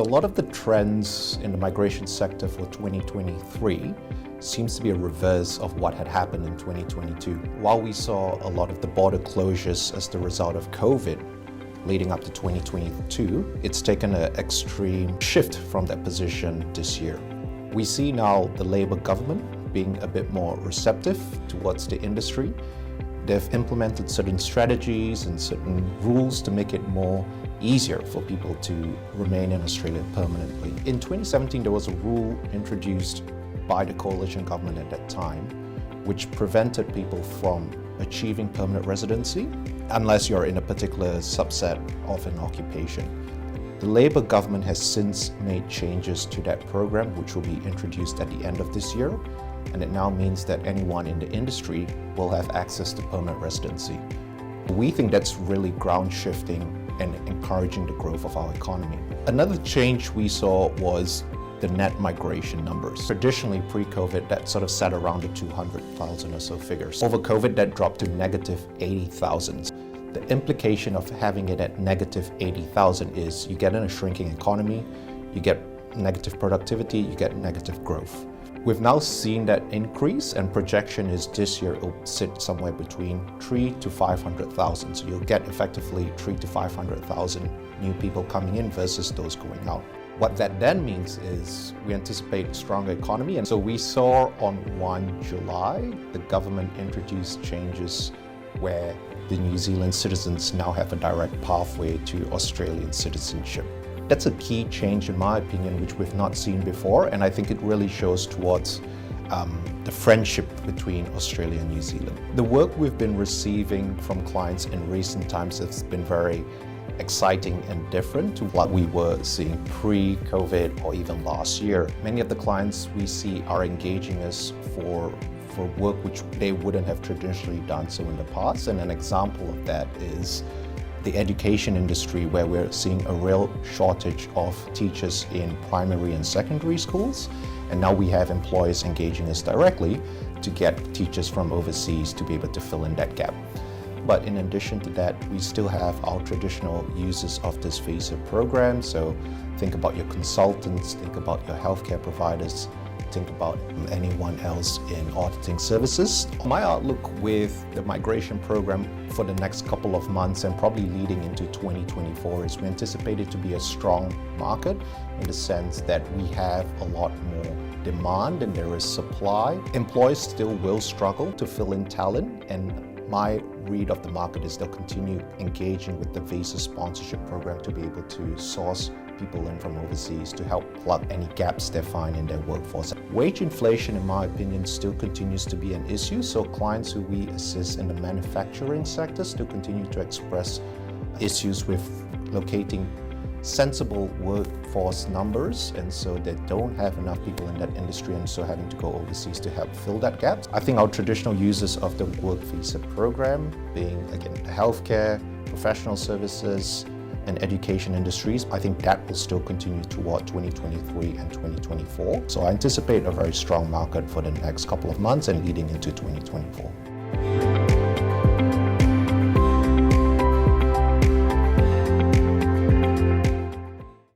lot of the trends in the migration sector for 2023 seems to be a reverse of what had happened in 2022. While we saw a lot of the border closures as the result of COVID leading up to 2022, it's taken an extreme shift from that position this year. We see now the Labour government being a bit more receptive towards the industry. They've implemented certain strategies and certain rules to make it more easier for people to remain in Australia permanently. In 2017, there was a rule introduced by the coalition government at that time, which prevented people from achieving permanent residency unless you're in a particular subset of an occupation. The Labour government has since made changes to that program, which will be introduced at the end of this year, and it now means that anyone in the industry will have access to permanent residency. We think that's really ground shifting and encouraging the growth of our economy. Another change we saw was the net migration numbers. Traditionally, pre-COVID, that sort of sat around the 200,000 or so figures. Over COVID, that dropped to negative 80,000. The implication of having it at negative 80,000 is you get in a shrinking economy, you get negative productivity, you get negative growth. We've now seen that increase, and projection is this year it will sit somewhere between 3 to 500,000. So you'll get effectively 3 to 500,000 new people coming in versus those going out. What that then means is we anticipate a stronger economy. And so we saw on 1 July, the government introduced changes where the New Zealand citizens now have a direct pathway to Australian citizenship. That's a key change, in my opinion, which we've not seen before, and I think it really shows towards the friendship between Australia and New Zealand. The work we've been receiving from clients in recent times has been very exciting and different to what we were seeing pre-COVID or even last year. Many of the clients we see are engaging us for work which they wouldn't have traditionally done so in the past, and an example of that is the education industry, where we're seeing a real shortage of teachers in primary and secondary schools, and now we have employers engaging us directly to get teachers from overseas to be able to fill in that gap. But in addition to that, we still have our traditional uses of this visa program. So think about your consultants, think about your healthcare providers, think about anyone else in auditing services. My outlook with the migration program for the next couple of months and probably leading into 2024 is we anticipate it to be a strong market in the sense that we have a lot more demand and there is supply. Employers still will struggle to fill in talent, and my read of the market is they'll continue engaging with the visa sponsorship program to be able to source people in from overseas to help plug any gaps they find in their workforce. Wage inflation, in my opinion, still continues to be an issue, so clients who we assist in the manufacturing sector still continue to express issues with locating sensible workforce numbers, and so they don't have enough people in that industry, and so having to go overseas to help fill that gap. I think our traditional uses of the work visa program, being again the healthcare, professional services, and education industries, I think that will still continue toward 2023 and 2024. So I anticipate a very strong market for the next couple of months and leading into 2024.